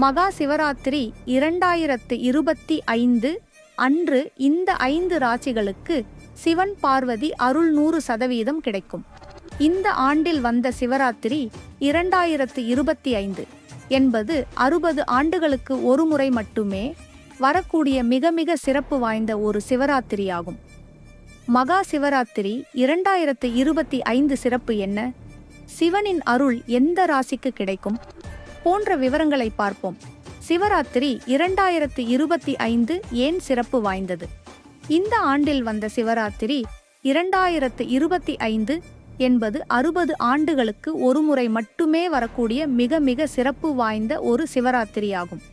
மகா சிவராத்திரி 2025 அன்று இந்த 5 ராசிகளுக்கு சிவன் பார்வதி அருள் 100% கிடைக்கும். இந்த ஆண்டில் வந்த சிவராத்திரி 2025 என்பது 60 ஆண்டுகளுக்கு ஒரு முறை மட்டுமே வரக்கூடிய மிக மிக சிறப்பு வாய்ந்த ஒரு சிவராத்திரியாகும். மகா சிவராத்திரி 2025 சிறப்பு என்ன? சிவனின் அருள் எந்த ராசிக்கு கிடைக்கும் போன்ற விவரங்களை பார்ப்போம். சிவராத்திரி 2025 ஏன் சிறப்பு வாய்ந்தது? இந்த ஆண்டில் வந்த சிவராத்திரி 2025 என்பது 60 ஆண்டுகளுக்கு ஒரு முறை மட்டுமே வரக்கூடிய மிக மிக சிறப்பு வாய்ந்த ஒரு சிவராத்திரியாகும்.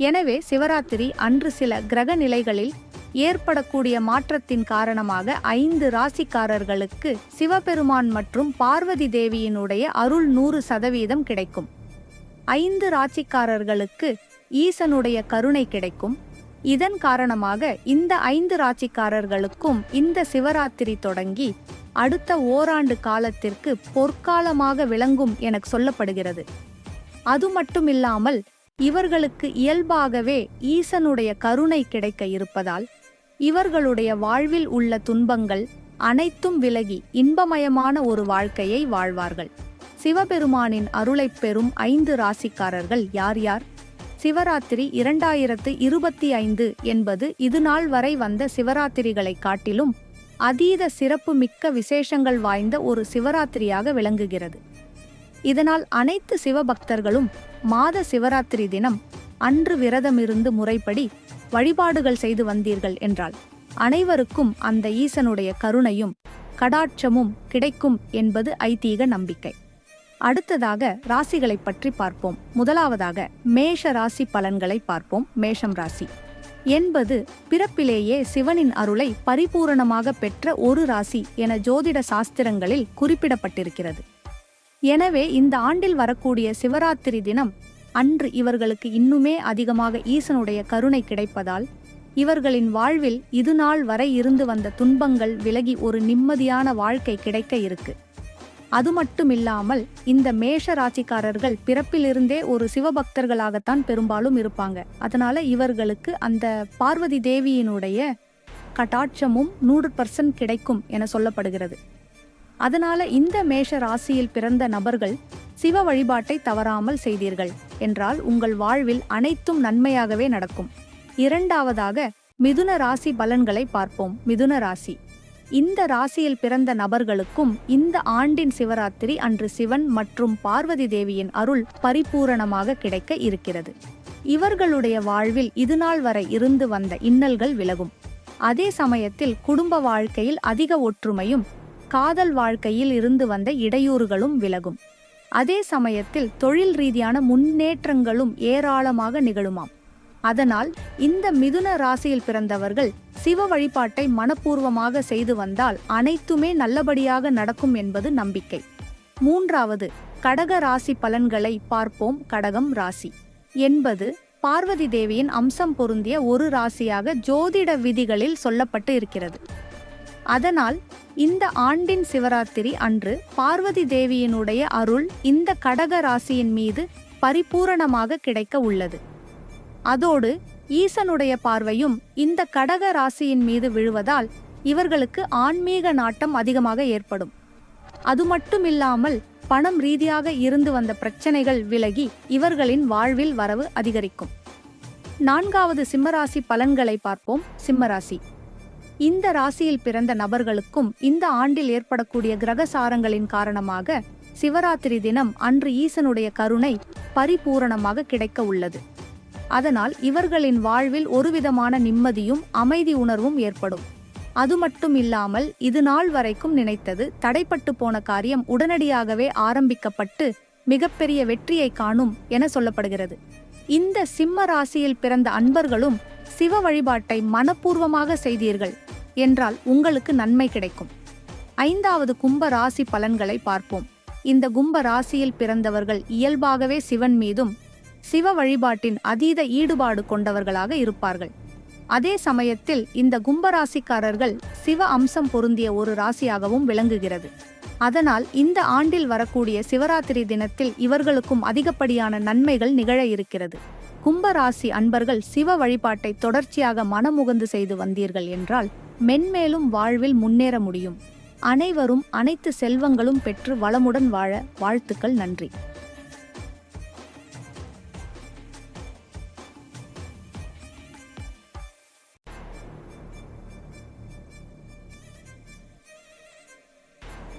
எனவே சிவராத்திரி அன்று சில கிரக நிலைகளில் ஏற்படக்கூடிய மாற்றத்தின் காரணமாக 5 ராசிக்காரர்களுக்கு சிவபெருமான் மற்றும் பார்வதி தேவியினுடைய அருள் 100% கிடைக்கும். 5 ராசிக்காரர்களுக்கு ஈசனுடைய கருணை கிடைக்கும். இதன் காரணமாக இந்த 5 ராசிக்காரர்களுக்கும் இந்த சிவராத்திரி தொடங்கி அடுத்த ஓராண்டு காலத்திற்கு பொற்காலமாக விளங்கும் என சொல்லப்படுகிறது. அது மட்டுமில்லாமல் இவர்களுக்கு இயல்பாகவே ஈசனுடைய கருணை கிடைக்க இருப்பதால் இவர்களுடைய வாழ்வில் உள்ள துன்பங்கள் அனைத்தும் விலகி இன்பமயமான ஒரு வாழ்க்கையை வாழ்வார்கள். சிவபெருமானின் அருளைப் பெறும் 5 ராசிக்காரர்கள் யார் யார்? சிவராத்திரி 2025 என்பது இதுநாள் வரை வந்த சிவராத்திரிகளை காட்டிலும் அதீத சிறப்பு மிக்க விசேஷங்கள் வாய்ந்த ஒரு சிவராத்திரியாக விளங்குகிறது. இதனால் அனைத்து சிவபக்தர்களும் மாத சிவராத்திரி தினம் அன்று விரதமிருந்து முறைப்படி வழிபாடுகள் செய்து வந்தீர்கள் என்றால் அனைவருக்கும் அந்த ஈசனுடைய கருணையும் கடாட்சமும் கிடைக்கும் என்பது ஐதீக நம்பிக்கை. அடுத்ததாக ராசிகளை பற்றி பார்ப்போம். முதலாவதாக மேஷ ராசி பலன்களை பார்ப்போம். மேஷம் ராசி என்பது பிறப்பிலேயே சிவனின் அருளை பரிபூரணமாக பெற்ற ஒரு ராசி என ஜோதிட சாஸ்திரங்களில் குறிப்பிடப்பட்டிருக்கிறது. எனவே இந்த ஆண்டில் வரக்கூடிய சிவராத்திரி தினம் அன்று இவர்களுக்கு இன்னுமே அதிகமாக ஈசனுடைய கருணை கிடைப்பதால் இவர்களின் வாழ்வில் இதுநாள் வரை இருந்து வந்த துன்பங்கள் விலகி ஒரு நிம்மதியான வாழ்க்கை கிடைக்க இருக்கு. அது மட்டுமில்லாமல் இந்த மேஷ ராசிக்காரர்கள் பிறப்பிலிருந்தே ஒரு சிவபக்தர்களாகத்தான் பெரும்பாலும் இருப்பாங்க. அதனால இவர்களுக்கு அந்த பார்வதி தேவியினுடைய கட்டாட்சமும் 100% கிடைக்கும் என சொல்லப்படுகிறது. அதனால இந்த மேஷ ராசியில் பிறந்த நபர்கள் சிவ வழிபாட்டை தவறாமல் செய்தீர்கள் என்றால் உங்கள் வாழ்வில் அனைத்தும் நன்மையாகவே நடக்கும். இரண்டாவதாக மிதுன ராசி பலன்களை பார்ப்போம். மிதுன ராசி இந்த ராசியில் பிறந்த நபர்களுக்கும் இந்த ஆண்டின் சிவராத்திரி அன்று சிவன் மற்றும் பார்வதி தேவியின் அருள் பரிபூரணமாக கிடைக்க இருக்கிறது. இவர்களுடைய வாழ்வில் இதுநாள் வரை இருந்து வந்த இன்னல்கள் விலகும். அதே சமயத்தில் குடும்ப வாழ்க்கையில் அதிக ஒற்றுமையும் காதல் வாழ்க்கையில் இருந்து வந்த இடையூறுகளும் விலகும். அதே சமயத்தில் தொழில் ரீதியான முன்னேற்றங்களும் ஏராளமாக நிகழுமாம். அதனால் இந்த மிதுன ராசியில் பிறந்தவர்கள் சிவ வழிபாட்டை மனப்பூர்வமாக செய்து வந்தால் அனைத்துமே நல்லபடியாக நடக்கும் என்பது நம்பிக்கை. மூன்றாவது கடக ராசி பலன்களை பார்ப்போம். கடகம் ராசி என்பது பார்வதி தேவியின் அம்சம் பொருந்திய ஒரு ராசியாக ஜோதிட விதிகளில் சொல்லப்பட்டு இருக்கிறது. அதனால் இந்த ஆண்டின் சிவராத்திரி அன்று பார்வதி தேவியினுடைய அருள் இந்த கடக ராசியின் மீது பரிபூரணமாக கிடைக்க உள்ளது. அதோடு ஈசனுடைய பார்வையும் இந்த கடக ராசியின் மீது விழுவதால் இவர்களுக்கு ஆன்மீக நாட்டம் அதிகமாக ஏற்படும். அது மட்டுமில்லாமல் பணம் ரீதியாக இருந்து வந்த பிரச்சனைகள் விலகி இவர்களின் வாழ்வில் வரவு அதிகரிக்கும். நான்காவது சிம்மராசி பலன்களை பார்ப்போம். சிம்மராசி இந்த ராசியில் பிறந்த நபர்களுக்கும் இந்த ஆண்டில் ஏற்படக்கூடிய கிரகசாரங்களின் காரணமாக சிவராத்திரி தினம் அன்று ஈசனுடைய கருணை பரிபூரணமாக கிடைக்க உள்ளது. அதனால் இவர்களின் வாழ்வில் ஒருவிதமான நிம்மதியும் அமைதி உணர்வும் ஏற்படும். அது மட்டும் இல்லாமல் இது நாள் வரைக்கும் நினைத்தது தடைப்பட்டு போன காரியம் உடனடியாகவே ஆரம்பிக்கப்பட்டு மிகப்பெரிய வெற்றியை காணும் என சொல்லப்படுகிறது. இந்த சிம்ம ராசியில் பிறந்த அன்பர்களும் சிவ வழிபாட்டை மனப்பூர்வமாக செய்தீர்கள் என்றால் உங்களுக்கு நன்மை கிடைக்கும். ஐந்தாவது கும்ப ராசி பலன்களை பார்ப்போம். இந்த கும்ப ராசியில் பிறந்தவர்கள் இயல்பாகவே சிவன் மீதும் சிவ வழிபாட்டின் அதீத ஈடுபாடு கொண்டவர்களாக இருப்பார்கள். அதே சமயத்தில் இந்த கும்பராசிக்காரர்கள் சிவ அம்சம் பொருந்திய ஒரு ராசியாகவும் விளங்குகிறது. அதனால் இந்த ஆண்டில் வரக்கூடிய சிவராத்திரி தினத்தில் இவர்களுக்கும் அதிகப்படியான நன்மைகள் நிகழ இருக்கிறது. கும்பராசி அன்பர்கள் சிவ வழிபாட்டை தொடர்ச்சியாக மனமுகந்து செய்து வந்தீர்கள் என்றால் மென்மேலும் வாழ்வில் முன்னேற முடியும். அனைவரும் அனைத்து செல்வங்களும் பெற்று வளமுடன் வாழ வாழ்த்துக்கள். நன்றி.